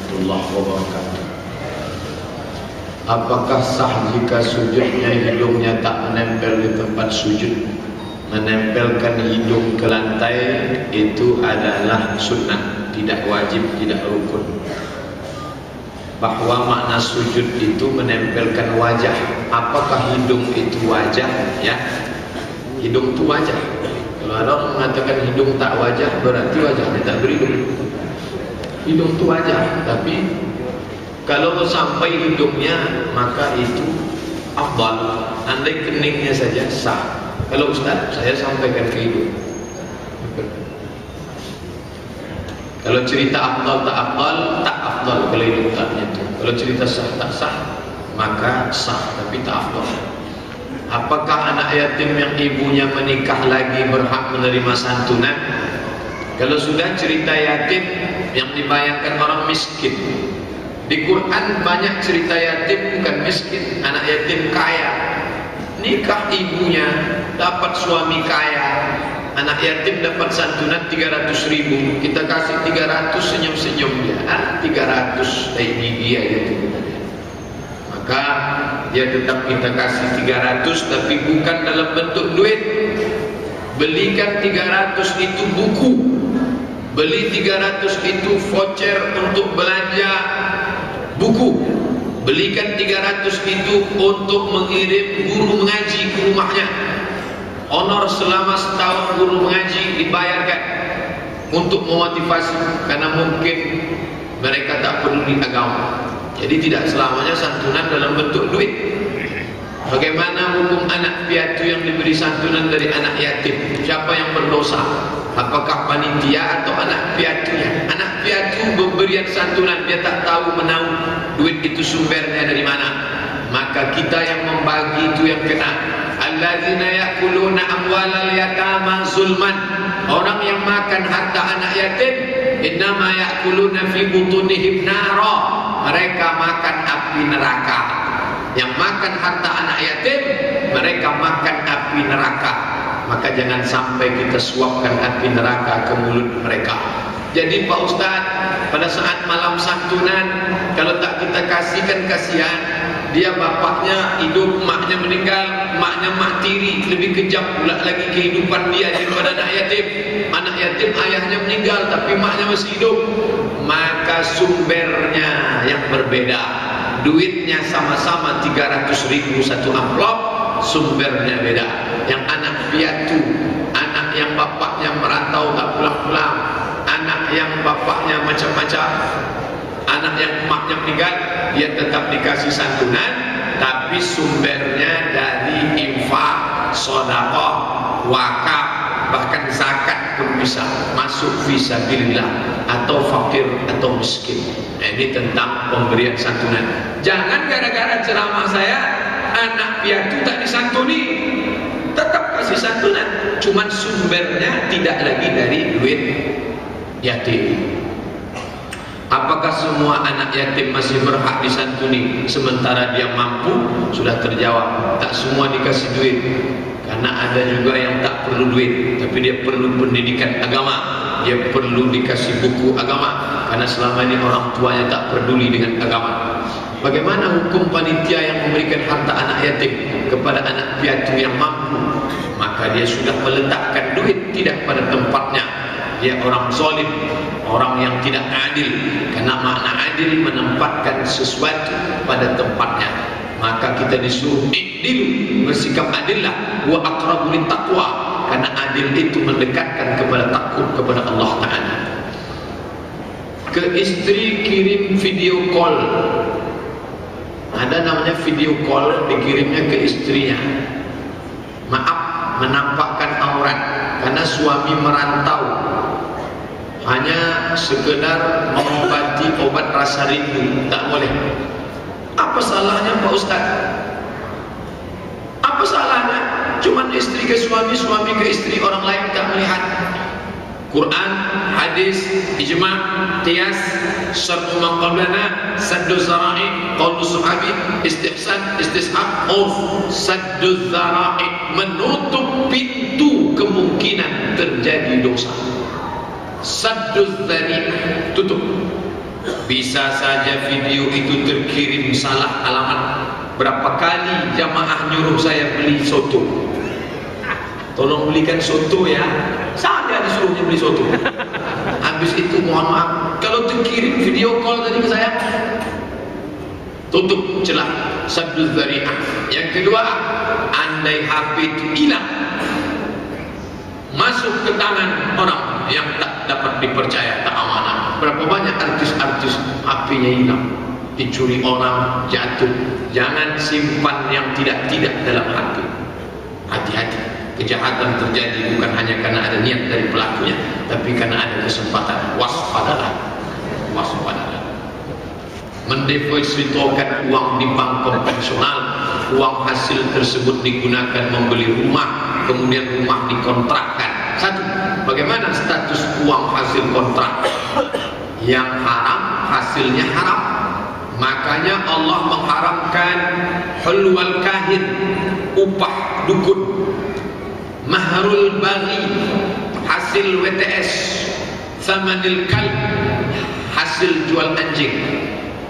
warahmatullahi wabarakatuh. Apakah sah jika sujudnya hidungnya tak menempel di tempat sujud? Menempelkan hidung ke lantai itu adalah sunnah, tidak wajib, tidak rukun. Bahwa makna sujud itu menempelkan wajah. Apakah hidung itu wajah? Ya, hidung itu wajah. Kalau ada orang mengatakan hidung tak wajah, berarti wajahnya tak berhidung. Hidung itu wajah, tapi kalau sampai hidungnya maka itu afdal. Andai keningnya saja sah. Kalau Ustaz, saya sampaikan ke hidung. Kalau cerita afdal tak afdal, tak afdal kalau hidung tak menyentuh. Kalau cerita sah tak sah, maka sah tapi tak afdal. Apakah anak yatim yang ibunya menikah lagi berhak menerima santunan? Kalau sudah cerita yatim yang dibayangkan orang miskin. Di Quran banyak cerita yatim bukan miskin, anak yatim kaya. Nikah ibunya, dapat suami kaya, anak yatim dapat santunan 300.000. Kita kasih 300, senyum-senyum dia. 300 kayak gigi aja tuh. Maka dia tetap kita kasih 300, tapi bukan dalam bentuk duit. Belikan 300 itu buku. Beli 300 itu voucher untuk belanja buku. Belikan 300 itu untuk mengirim guru mengaji ke rumahnya. Honor selama setahun guru mengaji dibayarkan untuk memotivasi, karena mungkin mereka tak peduli agama. Jadi tidak selamanya santunan dalam bentuk duit. Bagaimana hukum anak piatu yang diberi santunan dari anak yatim? Siapa yang berdosa? Apakah panitia atau anak piatunya? Anak piatu pemberian santunan, dia tak tahu menahu duit itu sumbernya dari mana. Maka kita yang membagi itu yang kena. Alladzina ya'kuluna amwalal yatama zulman. Orang yang makan harta anak yatim, innama ya'kuluna fi butunihim nara. Mereka makan api neraka. Yang makan harta anak yatim, mereka makan api neraka. Maka jangan sampai kita suapkan api neraka ke mulut mereka. Jadi Pak Ustaz, pada saat malam santunan, kalau tak kita kasihkan, kasihan. Dia bapaknya hidup, maknya meninggal, maknya mak tiri, lebih kejam pula lagi kehidupan dia daripada anak yatim. Anak yatim ayahnya meninggal tapi maknya masih hidup. Maka sumbernya yang berbeda. Duitnya sama-sama 300.000 satu amplop, sumbernya beda. Yang anak piatu, anak yang bapaknya merantau tak pulang-pulang, anak yang bapaknya macam-macam, anak yang emaknya meninggal, dia tetap dikasih santunan, tapi sumbernya dari infak, sedekah, wakaf, bahkan zakat pun bisa masuk fisabilillah atau fakir atau miskin. Nah, ini tentang pemberian santunan. Jangan gara-gara ceramah saya anak piatu tak disantuni, tetap kasih santunan, cuman sumbernya tidak lagi dari duit yatim. Apakah semua anak yatim masih berhak disantuni sementara dia mampu? Sudah terjawab, tak semua dikasih duit. Karena ada juga yang tak perlu duit, tapi dia perlu pendidikan agama, dia perlu dikasih buku agama, karena selama ini orang tuanya tak peduli dengan agama. Bagaimana hukum panitia yang memberikan harta anak yatim kepada anak piatu yang mampu? Maka dia sudah meletakkan duit tidak pada tempatnya. Dia orang zalim, orang yang tidak adil. Karena makna adil menempatkan sesuatu pada tempatnya. Maka kita disuruh adil, bersikap adillah, wa aqrabu littaqwa, karena adil itu mendekatkan kepada takut kepada Allah Ta'ala. Ke istri kirim video call. Ada namanya video call, dikirimnya ke istrinya. Maaf, menampakkan aurat karena suami merantau, hanya sekedar mengobati obat rasa rindu, tak boleh. Apa salahnya Pak Ustaz? Apa salahnya? Cuman istri ke suami, suami ke istri, orang lain tak melihat. Quran, hadis, ijma', qiyas, syar'u man qablana, saddu zara'i, qaulu sahabi, istihsan, istishab, saddu zara'i, menutup pintu kemungkinan terjadi dosa. Saddu zari', tutup. Bisa saja video itu terkirim salah alamat. Berapa kali jamaah nyuruh saya beli soto, tolong belikan soto ya, saya disuruhnya beli soto. Habis itu mohon maaf, kalau terkirim video call tadi ke saya, tutup celah sabdul dzari'ah. Yang kedua, andai HP itu hilang, masuk ke tangan orang yang tak dapat dipercaya, tak amanah. Berapa banyak artis-artis HP-nya hilang, dicuri orang, jatuh. Jangan simpan yang tidak-tidak dalam HP. Hati-hati, kejahatan terjadi bukan hanya karena ada niat dari pelakunya, tapi karena ada kesempatan. Waspadalah, waspadalah. Mendepositokan uang di bank konvensional, uang hasil tersebut digunakan membeli rumah, kemudian rumah dikontrakkan. Satu, bagaimana status uang hasil kontrak? Yang haram, hasilnya haram. Makanya Allah mengharamkan hulwal kahin, upah dukun, mahrul baghi, hasil WTS, thamanil kalb, hasil jual anjing.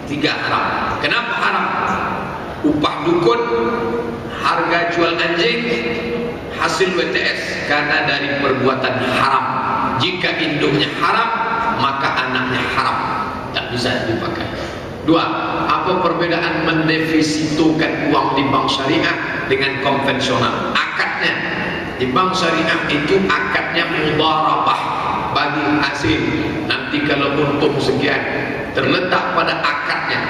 3 haram. Kenapa haram? Upah dukun, harga jual anjing, hasil WTS, karena dari perbuatan haram. Jika induknya haram, maka anaknya haram, tak bisa dipakai. 2. Apa perbedaan mendefisitokan uang di bank syariah dengan konvensional? Akadnya di bank syariah itu akadnya mudharabah, bagi hasil. Nanti kalau untung sekian, terletak pada akadnya.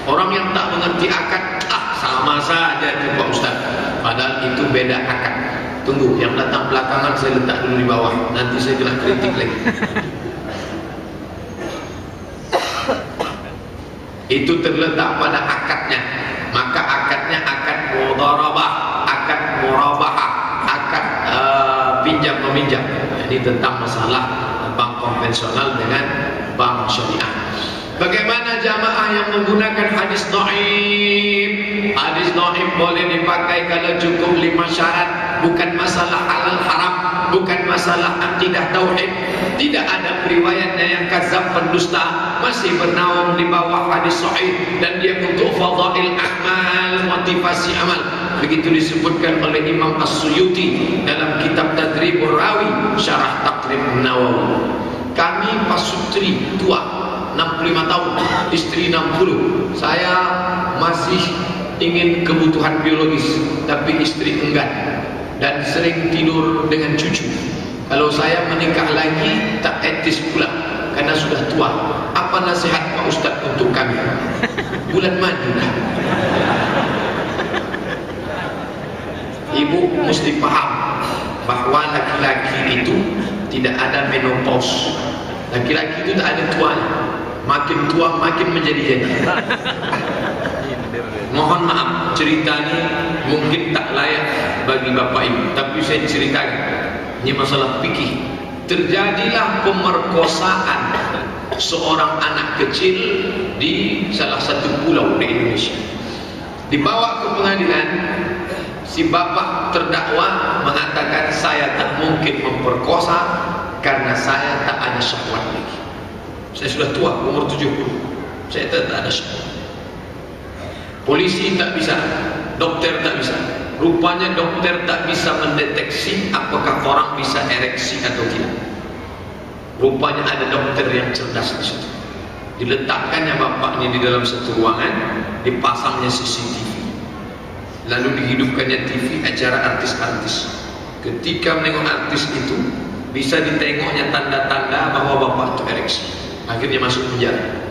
Orang yang tak mengerti akad, sama saja itu Pak Ustaz. Padahal itu beda akad. Tunggu, yang datang belakangan saya letak dulu di bawah, nanti saya kena kritik lagi. Itu terletak pada akadnya. Maka akadnya akad mudharabah, akad murabahah, akad pinjam meminjam. Ini tentang masalah bank konvensional dengan bank syariah. Bagaimana jamaah yang menggunakan hadis dhaif? Hadis dhaif boleh dipakai kalau cukup 5 syarat. Bukan masalah halal haram, bukan masalah akidah tauhid. Tidak ada riwayatnya yang kadzab, pendusta, masih bernaung di bawah hadis sahih, dan dia untuk fadail amal, motivasi amal. Begitu disebutkan oleh Imam As-Suyuti dalam kitab Tadribur Rawi, syarah Taqrib Nawawi. Kami pasutri tua, 65 tahun, istri 60. Saya masih ingin kebutuhan biologis, tapi istri enggan, dan sering tidur dengan cucu. Kalau saya menikah lagi tak etis pula, karena sudah tua. Apa nasihat Pak Ustaz untuk kami? Bulan madu kan? Ibu mesti paham bahwa laki-laki itu tidak ada menopause. Laki-laki itu tak ada tuanya. Makin tua makin menjadi-jadi. Mohon maaf, cerita ini mungkin tak layak bagi bapak ibu, tapi saya ceritakan. Ini masalah fikih. Terjadilah pemerkosaan seorang anak kecil di salah satu pulau di Indonesia. Dibawa ke pengadilan, si bapak terdakwa mengatakan, saya tak mungkin memperkosa karena saya tak ada syahwat lagi. Saya sudah tua, umur 70, saya tak ada syahwat. Polisi tak bisa, dokter tak bisa. Rupanya dokter tak bisa mendeteksi apakah orang bisa ereksi atau tidak. Rupanya ada dokter yang cerdas di situ. Diletakkannya bapaknya di dalam satu ruangan, dipasangnya CCTV, lalu dihidupkannya TV acara artis-artis. Ketika menengok artis itu, bisa ditengoknya tanda-tanda bahwa bapak itu ereksi. Akhirnya masuk penjara.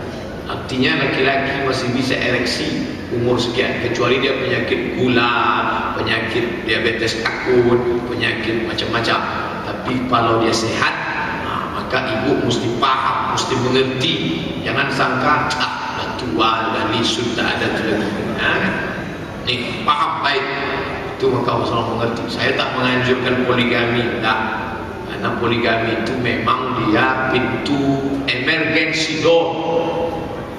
Artinya laki-laki masih bisa ereksi umur sekian, kecuali dia penyakit gula, penyakit diabetes akut, penyakit macam-macam. Tapi kalau dia sehat, maka ibu mesti paham, mesti mengerti. Jangan sangka dah tua, dah lisut, tak ada lagi. Nih, paham baik. Itu maka harus mengerti. Saya tak menganjurkan poligami, tak. Karena poligami itu memang dia pintu emergency door.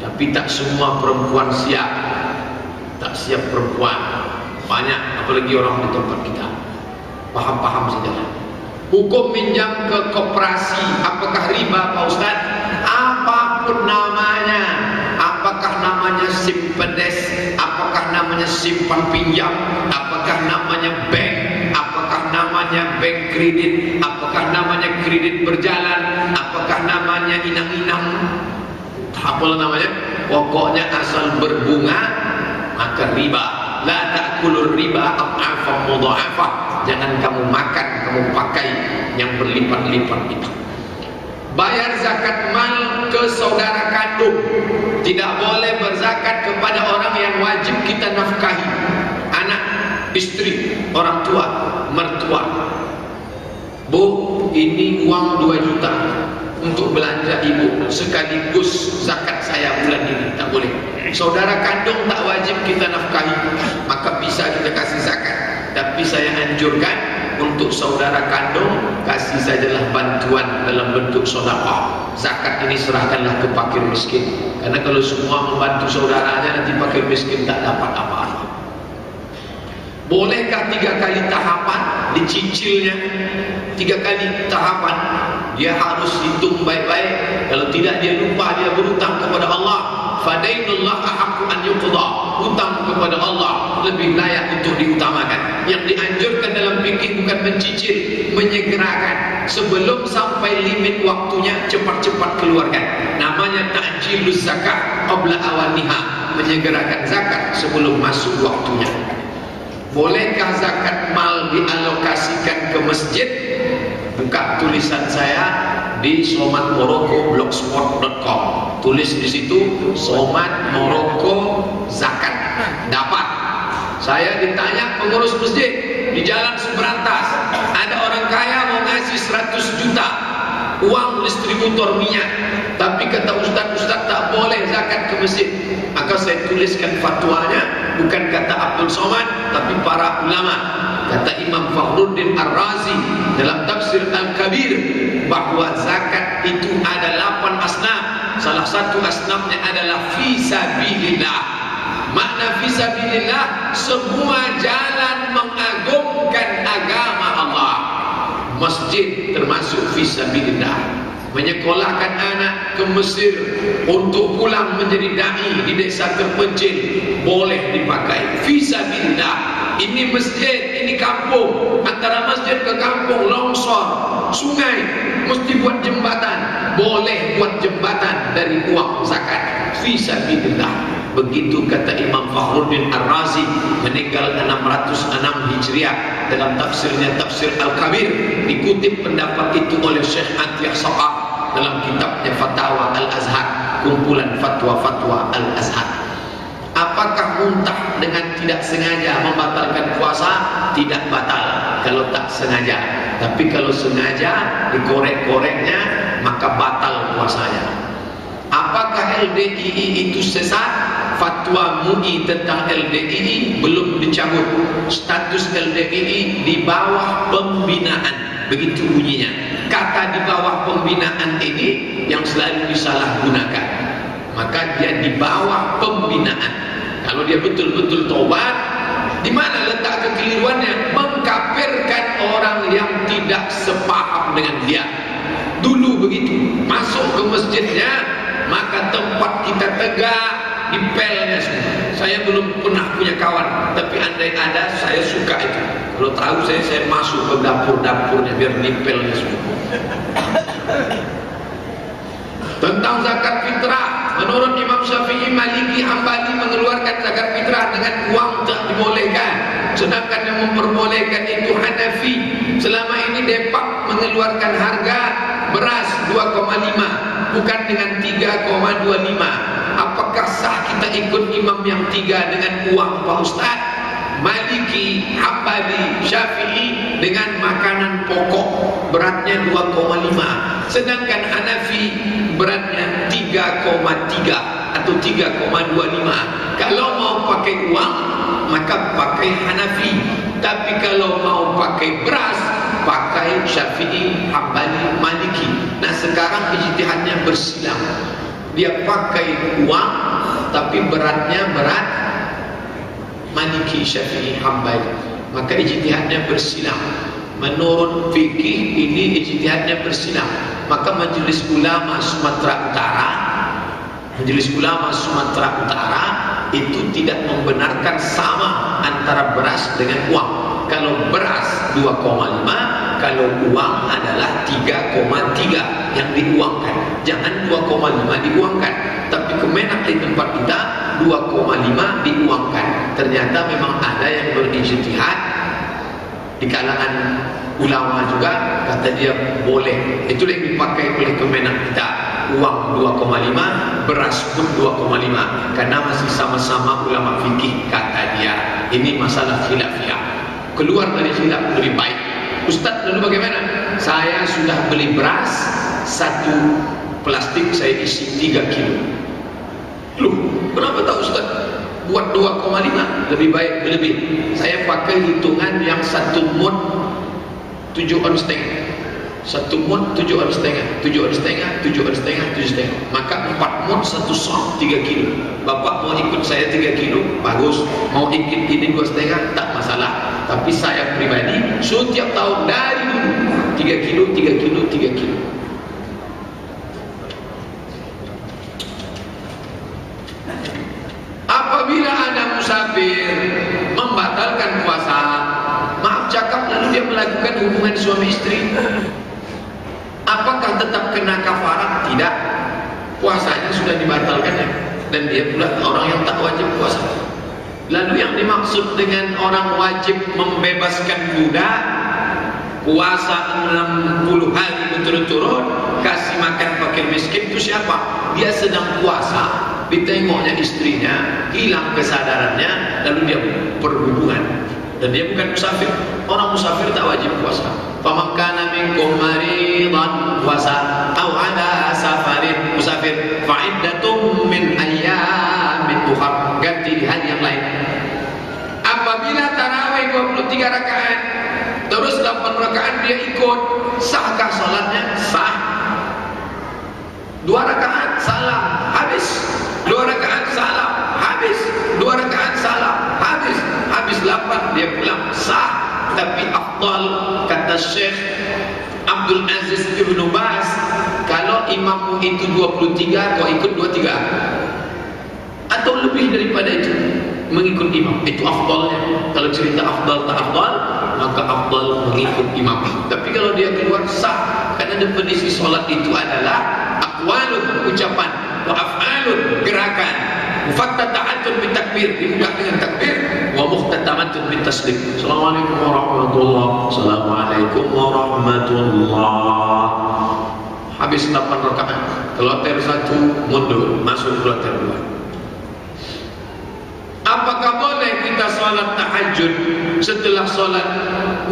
Tapi tak semua perempuan siap. Tak siap perempuan banyak, apalagi orang di tempat kita. Paham-paham saja. Hukum minjam ke koperasi, apakah riba Pak Ustaz? Apa apapun namanya, apakah namanya simpedes, apakah namanya simpan pinjam, apakah namanya bank, apakah namanya bank kredit, apakah namanya kredit berjalan, apakah namanya inang-inang, apalah namanya, pokoknya asal berbunga maka riba. La ta'kulur riba ad'afan mudha'afah. Jangan kamu makan, kamu pakai yang berlipat-lipat itu. Bayar zakat mal ke saudara kandung. Tidak boleh berzakat kepada orang yang wajib kita nafkahi. Anak, istri, orang tua, mertua. Bu, ini uang 2 juta untuk belanja ibu, sekaligus zakat saya bulan ini. Tak boleh. Saudara kandung tak wajib kita nafkahi, maka bisa kita kasih zakat. Tapi saya anjurkan untuk saudara kandung, kasih sajalah bantuan dalam bentuk sedekah. Zakat ini serahkanlah ke fakir miskin. Karena kalau semua membantu saudaranya, nanti fakir miskin tak dapat apa-apa. Bolehkah 3 kali tahapan dicicilnya? 3 kali tahapan. Dia harus hitung baik-baik. Kalau tidak dia lupa, dia berhutang kepada Allah. Fadainullah ahaqqu an yuqda. Hutang kepada Allah lebih layak untuk diutamakan. Yang dianjurkan dalam fikih bukan mencicil, menyegerakan. Sebelum sampai limit waktunya, cepat-cepat keluarkan. Namanya ta'jiluz zakat qabla awaniha. Menyegerakan zakat sebelum masuk waktunya. Bolehkah zakat mal dialokasikan ke masjid? Buka tulisan saya di Somat Moroko blogspot.com. Tulis di situ Somat Moroko zakat. Dapat. Saya ditanya pengurus masjid di Jalan Seberantas, ada orang kaya mau ngasih 100 juta uang distributor minyak, tapi kata ustaz tak boleh zakat ke masjid. Maka saya tuliskan fatwanya, bukan kata Abdul Somad, tapi para ulama. Kata Imam Fakhruddin Ar-Razi dalam tafsir Al-Kabir, bahwa zakat itu ada 8 asnaf. Salah satu asnafnya adalah fisabilillah. Makna fisabilillah, semua jalan mengagungkan agama Allah. Masjid termasuk fisabilillah. Menyekolahkan anak ke Mesir untuk pulang menjadi dai di desa terpencil, boleh dipakai. Fisabilillah. Ini masjid, ini kampung. Antara masjid ke kampung longsor, sungai, mesti buat jembatan. Boleh buat jembatan dari uang zakat. Fisabilillah. Begitu kata Imam Fakhruddin Ar-Razi, meninggal 606 Hijriah. Dalam tafsirnya Tafsir Al-Kabir, dikutip pendapat itu oleh Syekh Atiyah Saqaf dalam kitabnya Fatawa Al-Azhar, kumpulan fatwa-fatwa Al-Azhar. Apakah muntah dengan tidak sengaja membatalkan puasa? Tidak batal kalau tak sengaja. Tapi kalau sengaja dikorek-koreknya, maka batal puasanya. Apakah LDII itu sesat? Fatwa MUI tentang LDII belum dicabut. Status LDII di bawah pembinaan. Begitu bunyinya. Kata di bawah pembinaan ini yang selalu disalahgunakan. Maka dia di bawah pembinaan. Kalau dia betul-betul tobat, di mana letak kekeliruannya? Mengkafirkan orang yang tidak sepaham dengan dia. Dulu begitu. Masuk ke masjidnya, maka tempat kita tegak, dipelnya semua. Saya belum pernah punya kawan, tapi andai ada, saya suka itu. Kalau tahu saya masuk ke dapur-dapurnya biar dipelnya semua. Tentang zakat fitrah, menurut Imam Syafi'i, Maliki, Hambali mengeluarkan zakat fitrah dengan uang tak dibolehkan. Sedangkan yang memperbolehkan itu Hanafi. Selama ini Depak mengeluarkan harga beras 2,5, bukan dengan 3,25. Apakah sah kita ikut imam yang 3 dengan uang Pak Ustaz? Maliki, Hambali, Syafi'i dengan makanan pokok beratnya 2,5. Sedangkan Hanafi beratnya 3,3 atau 3,25. Kalau mau pakai uang, maka pakai Hanafi. Tapi kalau mau pakai beras, pakai Syafi'i, Hambali, Maliki. Nah sekarang ijtihadnya bersilang. Dia pakai uang, tapi beratnya berat Maliki, Syafi'i, Hambali. Maka ijtihadnya bersilang. Menurut fikih ini ijtihadnya bersilang. Maka Majelis Ulama Sumatera Utara Majelis Ulama Sumatera Utara itu tidak membenarkan sama antara beras dengan uang. Kalau beras 2,5, kalau uang adalah 3,3 yang diuangkan. Jangan 2,5 diuangkan. Tapi Kemenak di tempat kita 2,5 diuangkan. Ternyata memang ada yang berijtihad di kalangan ulama juga, kata dia boleh. Itulah yang dipakai oleh Kemenak kita. Uang 2,5, beras pun 2,5, karena masih sama-sama ulama fikih, kata dia. Ini masalah khilafiyah. Keluar dari khilaf lebih baik. Ustaz, lalu bagaimana? Saya sudah beli beras, satu plastik saya isi 3 kilo. Loh, kenapa tak Ustaz? Buat 2,5 lebih baik lebih. Saya pakai hitungan yang 1 mud 7 ons setengah. 1 mud 7 ons setengah, 7 ons setengah, 7 ons setengah, 7 setengah. Maka 4 mud 1 sok 3 kilo. Bapak mau ikut saya 3 kilo, bagus. Mau ikut ini 2 setengah, tak masalah. Tapi saya pribadi setiap tahun dari dulu 3 kilo, 3 kilo, 3 kilo. Apabila ada musafir membatalkan puasa, maaf cakap, lalu dia melakukan hubungan suami istri, apakah tetap kena kafarat? Tidak. Puasanya sudah dibatalkan ya. Dan dia pula orang yang tak wajib puasa. Lalu yang dimaksud dengan orang wajib membebaskan budak, puasa 60 hari berturut-turut, kasih makan fakir miskin, itu siapa? Dia sedang puasa, ditengoknya istrinya, hilang kesadarannya, lalu dia berhubungan. Dan dia bukan musafir. Orang musafir tak wajib puasa. Faman kana minkum maridan puasa, atau ada safarin musafir, fa'iddatum min ayyamin ukhra, ganti di hari yang lain. Apabila tarawih 23 rakaat, terus 8 rakaat dia ikut, sahkah salatnya? Sah. 2 rakaat salam, habis. 2 rakaat salam, habis. 2 rakaat salam, habis. Habis 8 dia pulang, sah. Tapi afdal, kata Syekh Abdul Aziz Ibn Baz, kalau imammu itu 23, kau ikut 23 atau lebih daripada itu, mengikut imam, itu afdalnya. Kalau cerita afdal tak afdal, maka afdal mengikut imam. Tapi kalau dia keluar, sah. Karena definisi solat itu adalah aqwalun, ucapan, wa af'alun, gerakan, mufattata'atun bitakbir, dibuka dengan takbir, wa muhtatamatun bitaslim. Assalamualaikum warahmatullahi wabarakatuh. Assalamualaikum warahmatullahi wabarakatuh. Habis 8 rakaat, kloter 1 mundur, masuk kloter 2. Apakah boleh kita salat tahajud setelah salat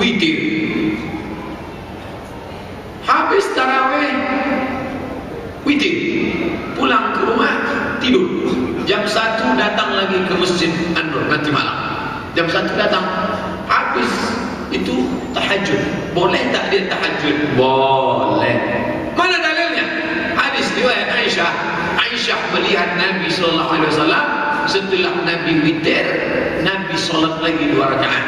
witir? Habis tarawih witir, pulang ke rumah tidur. Jam 1 datang lagi ke masjid An-Nur nanti malam. Jam 1 datang, habis itu tahajud. Boleh tak dia tahajud? Boleh. Mana dalilnya? Hadis riwayat Aisyah. Aisyah melihat Nabi sallallahu alaihi wasallam setelah Nabi witir, Nabi salat lagi 2 rakaat.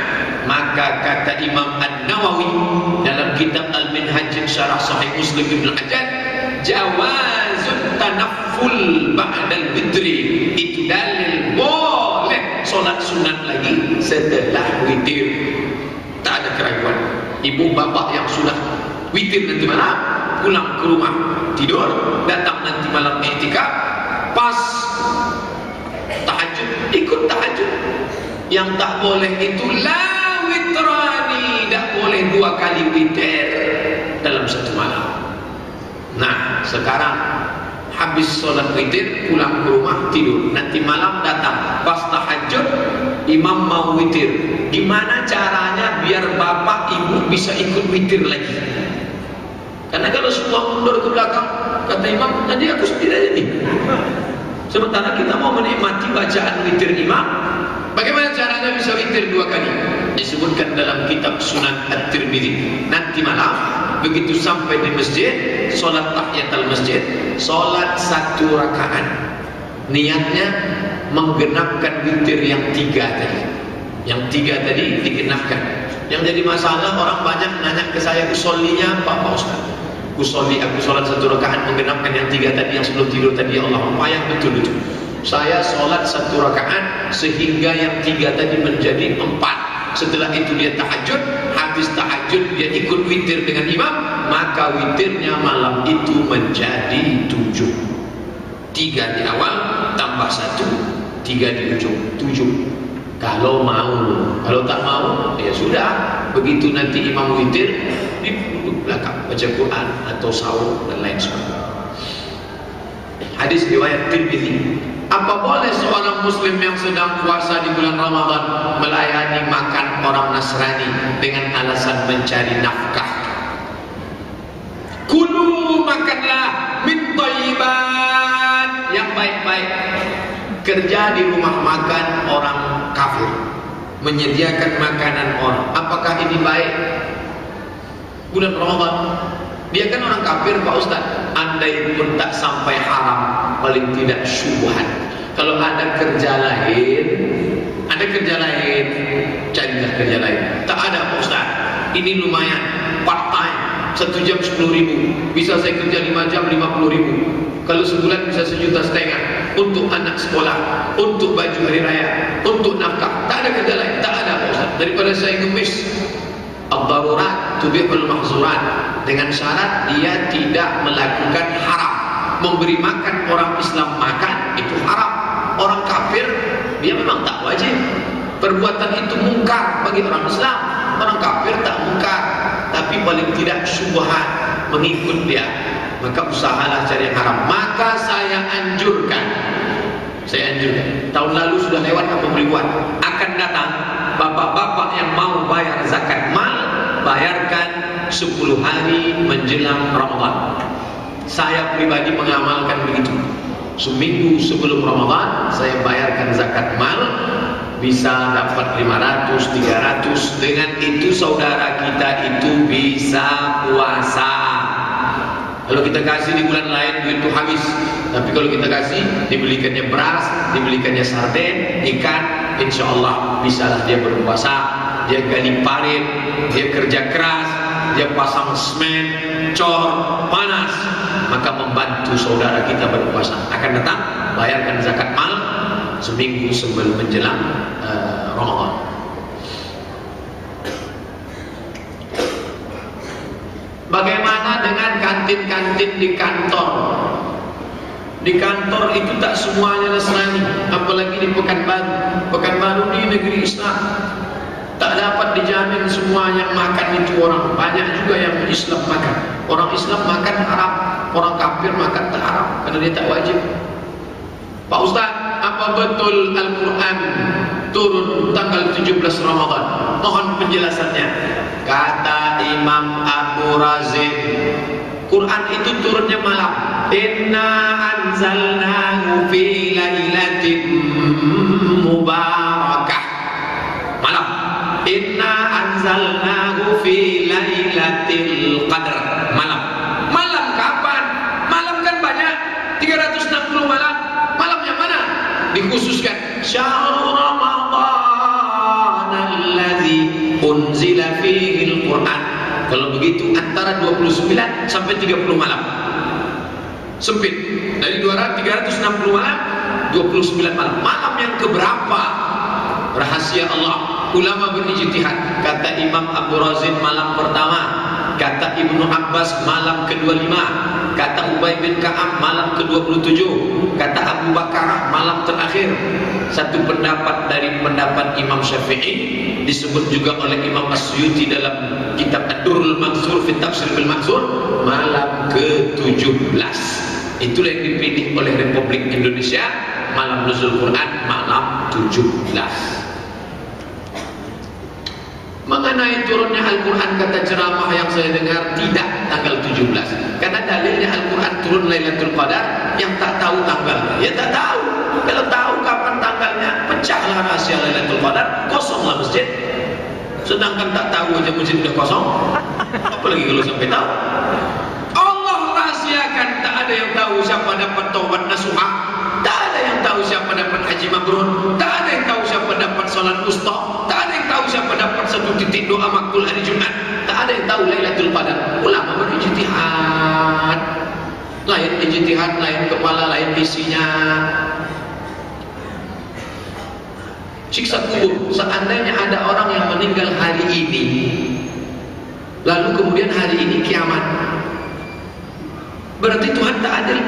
Maka kata Imam An-Nawawi dalam kitab Al-Minhaj Syarah Sahih Muslim Ibn Hajjaj, jawazut tanafful ba'dal witri, itu dalil boleh solat sunat lagi setelah witir. Tak ada keraguan. Ibu bapak yang sudah witir nanti malam, pulang ke rumah tidur, datang nanti malam i'tikaf, pas tahajud ikut tahajud. Yang tak boleh itu la witrani, tak boleh 2 kali witir dalam satu malam. Nah, sekarang habis sholat witir, pulang ke rumah tidur, nanti malam datang pas tahajud, imam mau witir. Gimana caranya biar bapak ibu bisa ikut witir lagi? Karena kalau semua mundur ke belakang, kata imam, tadi aku sendiri aja nih. Sementara kita mau menikmati bacaan witir imam. Bagaimana caranya bisa witir 2 kali? Disebutkan dalam kitab Sunan At-Tirmidzi. Nanti malam begitu sampai di masjid, solat tahiyatul masjid, solat 1 rakaat. Niatnya menggenapkan witir yang 3 tadi. Yang 3 tadi digenapkan. Yang jadi masalah, orang banyak nanya ke saya, usollinya apa Pak Ustaz? Aku sholat 1 rakaat menggenapkan yang 3 tadi yang sebelum tidur tadi. Ya Allah, payah betul itu. Saya sholat 1 rakaat sehingga yang 3 tadi menjadi 4. Setelah itu dia tahajud, habis tahajud dia ikut witir dengan imam, maka witirnya malam itu menjadi 7. 3 di awal tambah 1, 3 di ujung, 7. Kalau mau, kalau tak mau, ya sudah. Begitu nanti imam witir, duduk belakang baca Quran atau sahur dan lain sebagainya. Hadis riwayat Tirmidzi. Apa boleh seorang muslim yang sedang puasa di bulan Ramadan melayani makan orang Nasrani dengan alasan mencari nafkah? Kulu, makanlah min thayyibat, yang baik-baik. Kerja di rumah makan orang kafir, menyediakan makanan orang. Apakah ini baik? Bulan Ramadan, dia kan orang kafir Pak Ustaz. Andai pun tak sampai haram, paling tidak syubhat. Kalau ada kerja lain, carilah kerja lain. Tak ada Pak Ustaz, ini lumayan, part time, 1 jam 10.000, bisa saya kerja 5 jam 50.000. Kalau sebulan bisa 1,5 juta untuk anak sekolah, untuk baju hari raya, untuk nafkah. Tak ada kerja lain, tak ada Pak Ustaz. Daripada saya ngemis. Ad-darurat tubihul mahzurat, dengan syarat dia tidak melakukan haram. Memberi makan orang Islam makan itu haram. Orang kafir dia memang tak wajib. Perbuatan itu mungkar bagi orang Islam. Orang kafir tak mungkar, tapi paling tidak syubhat mengikut dia. Maka usahalah cari yang haram. Maka saya anjurkan, tahun lalu sudah lewat, apa boleh buat, akan datang bapak-bapak yang mau bayar zakat mal, bayarkan 10 hari menjelang Ramadan. Saya pribadi mengamalkan begitu. Seminggu sebelum Ramadan saya bayarkan zakat mal, bisa dapat 500, 300. Dengan itu saudara kita itu bisa puasa. Kalau kita kasih di bulan lain, duit itu habis. Tapi kalau kita kasih, dibelikannya beras, dibelikannya sarden, ikan, insya Allah bisalah dia berpuasa. Dia gali parit, dia kerja keras, dia pasang semen, cor, panas, maka membantu saudara kita berpuasa. Akan datang, bayarkan zakat mal seminggu sebelum menjelang Ramadan. Bagaimana dengan kantin-kantin di kantor? Di kantor itu tak semuanya Nasrani, apalagi di Pekanbaru. Pekanbaru di negeri Islam, tak dapat dijamin semua yang makan itu orang. Banyak juga yang Islam makan. Orang Islam makan haram, orang kafir makan tak haram, karena dia tak wajib. Pak Ustaz, apa betul Al-Quran turun tanggal 17 Ramadan? Mohon penjelasannya. Kata Imam Abu Razin, Quran itu turunnya malam. Inna anzalnahu fi lailatin mubarakah. Malam. Inna anzalnahu fi lailatul qadr. Malam. Malam kapan? Malam kan banyak, 360 malam. Malam yang mana? Dikhususkan syahrul Ramadan allazi unzila fihi al-Quran. Kalau begitu antara 29 sampai 30 malam. Sempit. Dari 360 malam, 29 malam. Malam yang keberapa? Rahasia Allah. Ulama berijtihad. Kata Imam Abu Razin malam pertama, kata Ibnu Abbas malam ke-25, kata Ubay bin Ka'ab malam ke-27, kata Abu Bakar malam terakhir. Satu pendapat dari pendapat Imam Syafi'i, disebut juga oleh Imam As-Suyuti dalam kitab Ad-Durrul Mansur fi Tafsir bil Mansur, malam ke-17. Itulah yang dipilih oleh Republik Indonesia, malam nuzul Quran malam 17. Mengenai turunnya Al-Quran, kata ceramah yang saya dengar, tidak tanggal 17. Karena dalilnya Al-Quran turun Lailatul Qadar, yang tak tahu tanggalnya, ya tak tahu. Kalau tahu kapan tanggalnya, pecahlah rahasia Lailatul Qadar, kosonglah masjid. Sedangkan tak tahu aja masjid udah kosong, apalagi kalau sampai tahu. Allah rahasiakan, tak ada yang tahu siapa dapat taubat nasuha, tak ada yang tahu siapa dapat haji mabrur, tak ada yang tahu siapa dapat salat wusta, tak ada yang tahu siapa dapat 1 titik doa makbul hari Jumat, tak ada yang tahu Lailatul Qadar. Ulama berijtihad. kiamat. Lain ijtihad, lain kepala, lain isinya. Siksa kubur. Seandainya ada orang yang meninggal hari ini, lalu kemudian hari ini kiamat, berarti Tuhan tak adil.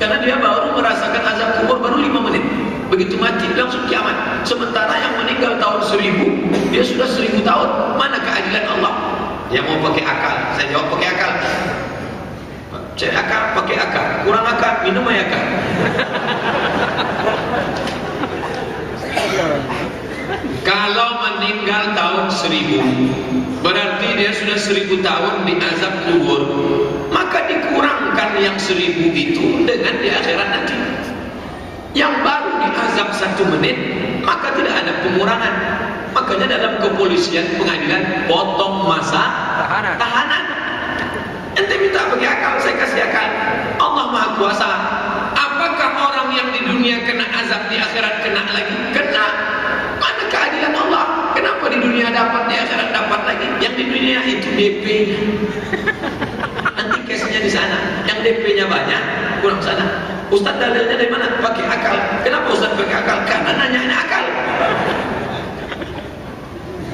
Karena dia baru merasakan azab kubur baru 5 menit. Begitu mati langsung kiamat. Sementara yang meninggal tahun 1000, dia sudah 1000 tahun. Mana keadilan Allah? Yang mau pakai akal, saya jawab pakai akal. Cek akal, pakai akal. Kurang akal, minum aja akal. Kalau meninggal tahun 1000, berarti dia sudah 1000 tahun di azab kubur. Maka dikurangkan yang 1000 itu dengan di akhirat nanti. Yang baru di azab 1 menit, maka tidak ada pengurangan. Makanya dalam kepolisian pengadilan potong masa tahanan. Ente minta bagi akal, saya kasih akal. Allah Maha Kuasa. Apakah orang yang di dunia kena azab di akhirat kena lagi? Kena. Mana keadilan Allah? Kenapa di dunia dapat, di akhirat dapat lagi? Yang di dunia itu DP. Nanti case-nya di sana. Yang DP-nya banyak, kurang sana. Ustaz dalilnya dari mana? Pakai akal. Kenapa Ustaz pakai akal? Karena nanya akal.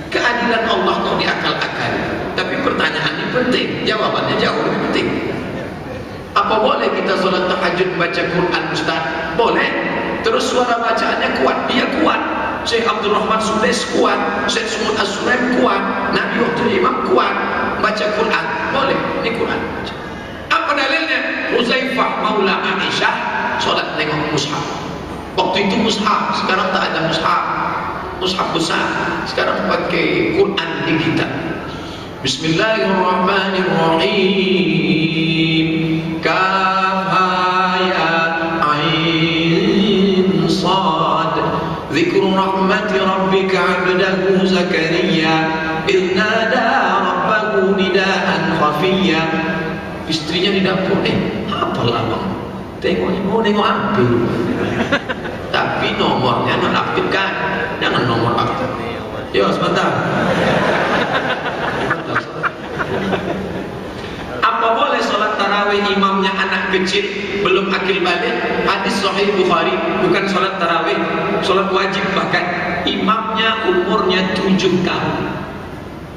Keadilan Allah kok diakal-akal. Tapi pertanyaannya penting, jawabannya jauh lebih penting. Apa boleh kita sholat tahajud baca Quran Ustaz? Boleh. Terus suara bacaannya kuat, dia kuat. Syekh Abdul Rahman Sudais kuat, Syekh Sumul As-Sulaim kuat, Nabi waktu imam kuat, baca Quran. Boleh, ini Quran. Apa dalilnya? Huzaifah Maula Aisyah sholat nengok mushaf. Waktu itu mushaf, sekarang tak ada mushaf. Mushaf besar, sekarang pakai Quran digital. Bismillahirrahmanirrahim. Kaf ha ya ain sad. Dzikru rahmati rabbika 'abdahu Zakaria idh nada rabbahu nidaan khafiyya. Istrinya di dapur, apa abang? Tengok ini, mau nengok apa? Tapi nomornya nonaktifkan, jangan nomor aktif. Yo sebentar. Apa boleh sholat tarawih imamnya anak kecil belum akil balik? Hadis Sahih Bukhari, bukan sholat tarawih, sholat wajib bahkan. Imamnya umurnya 7 tahun.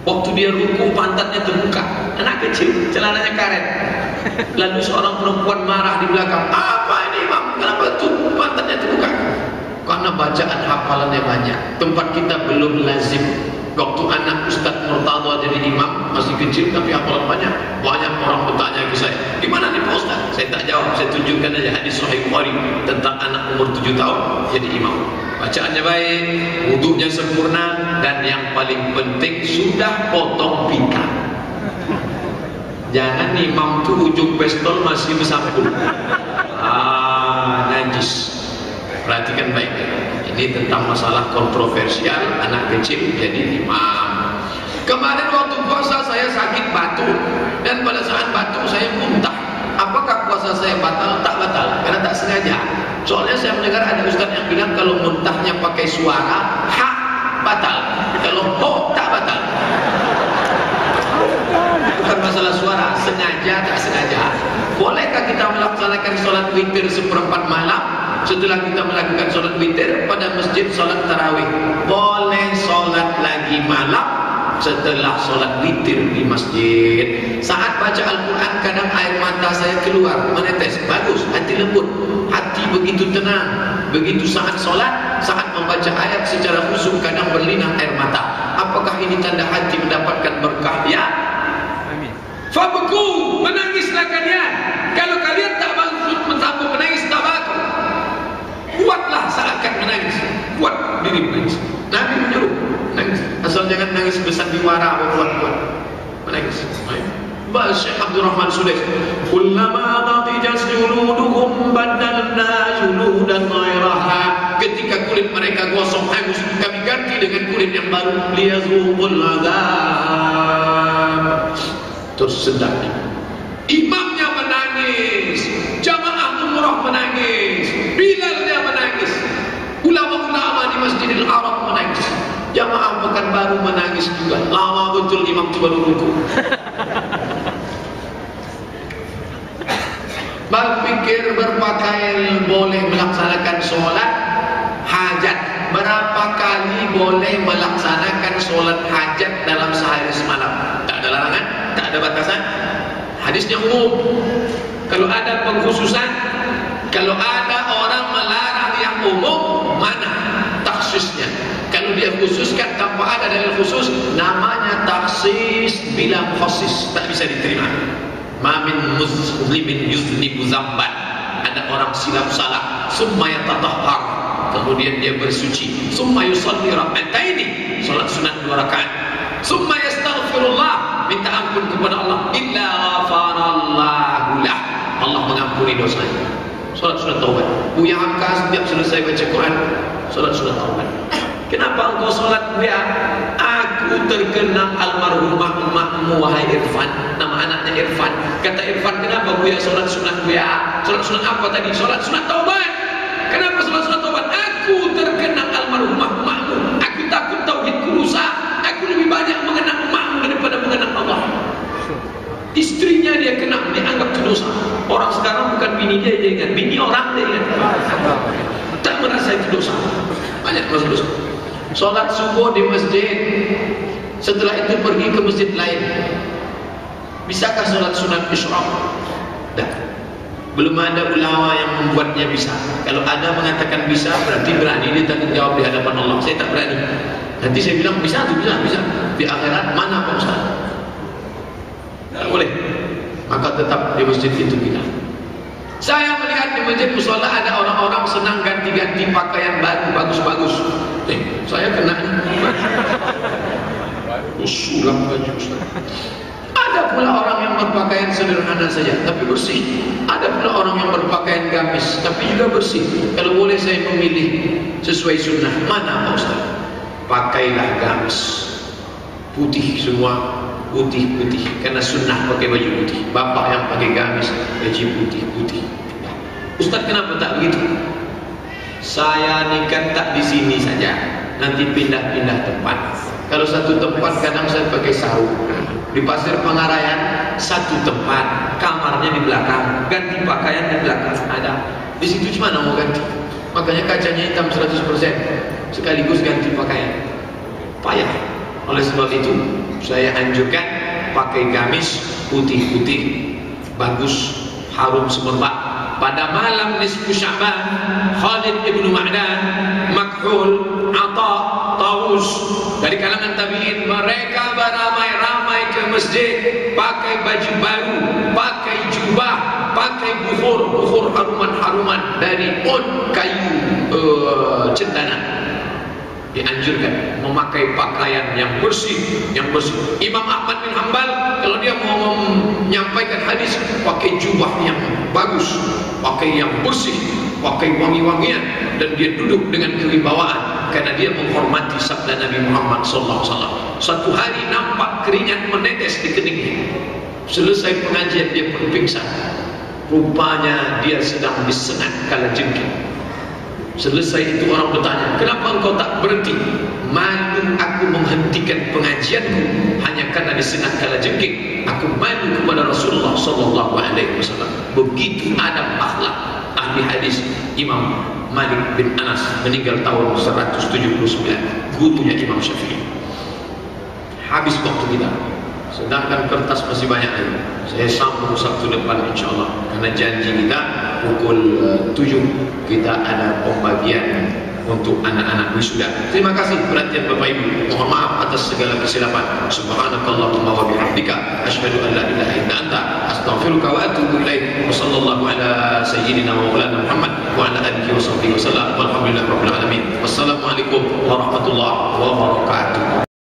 Waktu dia ruku pantatnya terbuka, anak kecil, celananya karet. Lalu seorang perempuan marah di belakang, apa ini imam? Kenapa tuh pantatnya terbuka? Karena bacaan hafalannya banyak. Tempat kita belum lazim. Waktu anak Ustaz Murtadha jadi imam masih kecil tapi hafalan banyak. Banyak orang bertanya ke saya, gimana nih Pak Ustaz? Saya tak jawab, saya tunjukkan aja hadis Sahih Bukhari tentang anak umur 7 tahun jadi imam. Bacaannya baik, wudhunya sempurna, dan yang paling penting sudah potong pita. Jangan imam tuh ujung pistol masih bersambung. Najis. Perhatikan baik. Ini tentang masalah kontroversial anak kecil jadi imam. Kemarin waktu puasa saya sakit batuk, dan pada saat batuk saya muntah. Apakah puasa saya batal? Tak batal, karena tak sengaja. Soalnya saya mendengar ada ustaz yang bilang kalau muntahnya pakai suara ha batal, kalau ho tak batal. Bukan masalah suara, sengaja tak sengaja. Bolehkah kita melaksanakan sholat witir seperempat malam setelah kita melakukan sholat witir pada masjid sholat tarawih? Boleh sholat lagi malam setelah sholat witir di masjid. Saat baca Al-Quran kadang air mata saya keluar menetes, bagus, hati lembut, hati begitu tenang. Begitu saat sholat, saat membaca ayat secara khusyuk kadang berlinang air mata. Apakah ini tanda hati mendapatkan berkah? Ya. Fabku, menangislah kalian. Kalau kalian tak maksud mentabur menangis, tak baku. Kuatlah seakan menangis. Kuat diri menangis. Nabi menyuruh nangis. Asal jangan nangis bersandiwara atau kuat-kuat. Menangis. Bahas Syekh Abdul Rahman Sudais. Kullama natijas juluduhum badalna juludan ghairaha. Ketika kulit mereka gosong hangus, kami ganti dengan kulit yang baru. Liyazuqul adzab. Terus sedang imamnya menangis, jamaah umrah menangis, Bilalnya menangis, ulama-ulama di Masjidil Haram menangis, jamaah Pekanbaru menangis juga. Lama betul imam itu baru ruku. Berpikir berpakaian boleh melaksanakan sholat hajat. Berapa kali boleh melaksanakan sholat hajat dalam sehari semalam? Tak ada larangan, tak ada batasan. Hadisnya umum. Kalau ada pengkhususan, kalau ada orang melarang yang umum, mana taksisnya? Kalau dia khususkan tanpa ada dalil khusus, namanya taksis bila khusus, tak bisa diterima. Ma min muslimin yuznibu zamban. Ada orang silap salah, summa yatatahhar, kemudian dia bersuci, summa yusalli rak'ataini, salat sunat 2 rakaat, summa yastaghfirullah, minta ampun kepada Allah, illa ghafarallahu lah, Allah mengampuni dosanya. Salat sunat taubat. Buya Hamka setiap selesai baca Quran, salat sunat taubat. Kenapa engkau salat Buya? Aku terkenang almarhumah emakmu wahai Irfan. Nama anaknya Irfan. Kata Irfan, kenapa Buya salat sunat Buya? Salat sunat apa tadi? Salat sunat taubat. Kenapa salat sunat taubat? Aku terkenang almarhumah emakmu. Aku takut tauhidku rusak. Aku lebih banyak mengenang emakmu daripada mengenang Allah. Istrinya dia kenang, dia anggap itu dosa. Orang sekarang bukan bini dia ingat, bini orang dia ingat. Tak merasa itu dosa. Banyak merasa dosa. Sholat subuh di masjid, setelah itu pergi ke masjid lain. Bisakah sholat sunat isyraq? Tak. Belum ada ulama yang membuatnya bisa. Kalau ada mengatakan bisa, berarti berani dia tanggung jawab di hadapan Allah. Saya tak berani. Nanti saya bilang bisa tu, bisa. Di akhirat mana Pak Ustaz? Tak boleh. Maka tetap di masjid itu kita. Saya melihat di masjid musola ada orang-orang senang ganti-ganti pakaian baru bagus-bagus. Saya kena sulam baju Ustaz. Ada pula orang yang berpakaian sederhana saja tapi bersih. Ada pula orang yang berpakaian gamis tapi juga bersih. Kalau boleh saya memilih sesuai sunnah, mana Pak Ustaz? Pakailah gamis putih semua, putih-putih, karena sunnah pakai baju putih. Bapak yang pakai gamis, baju putih-putih. Ustaz, kenapa tak begitu? Saya nikah tak di sini saja, nanti pindah-pindah tempat. Kalau satu tempat kadang saya pakai sarung. Di Pasir Pangarayan satu tempat, kamarnya di belakang, ganti pakaian di belakang ada. Di situ cuma mau ganti. Makanya kacanya hitam 100%, sekaligus ganti pakaian. Payah. Oleh sebab itu saya anjurkan pakai gamis putih-putih, bagus, harum semerbak. Pada malam nisfu Sya'ban, Khalid ibn Ma'dan, Makhul, Ata, Tawus dari kalangan tabi'in, mereka beramai-ramai ke masjid, pakai baju baru, pakai jubah, pakai bukhur haruman-haruman dari kayu cendana. Dianjurkan memakai pakaian yang bersih, Imam Ahmad bin Hanbal kalau dia mau menyampaikan hadis pakai jubah yang bagus, pakai yang bersih, pakai wangi-wangian, dan dia duduk dengan kewibawaan karena dia menghormati sabda Nabi Muhammad SAW. Suatu hari nampak keringat menetes di keningnya. Selesai pengajian dia pun pingsan. Rupanya dia sedang disengat kalajengking. Selesai itu orang bertanya, kenapa engkau tak berhenti? Malu aku menghentikan pengajianku hanya karena disengat kalajengking. Aku malu kepada Rasulullah SAW. Begitu adab akhlak ahli hadis Imam Malik bin Anas, meninggal tahun 179, gurunya Imam Syafi'i. Habis waktu kita, sedangkan kertas masih banyak lagi. Saya sambung Sabtu depan insyaAllah, karena janji kita pukul 7 kita ada pembagian untuk anak-anak wisuda. Terima kasih perhatian Bapak Ibu. Mohon maaf atas segala kesilapan. Subhanakallahumma wa bihamdika asyhadu an la ilaha illa anta astaghfiruka wa atubu ilaik. Wassallallahu ala sayyidina wa maulana Muhammad wa ala alihi wa sahbihi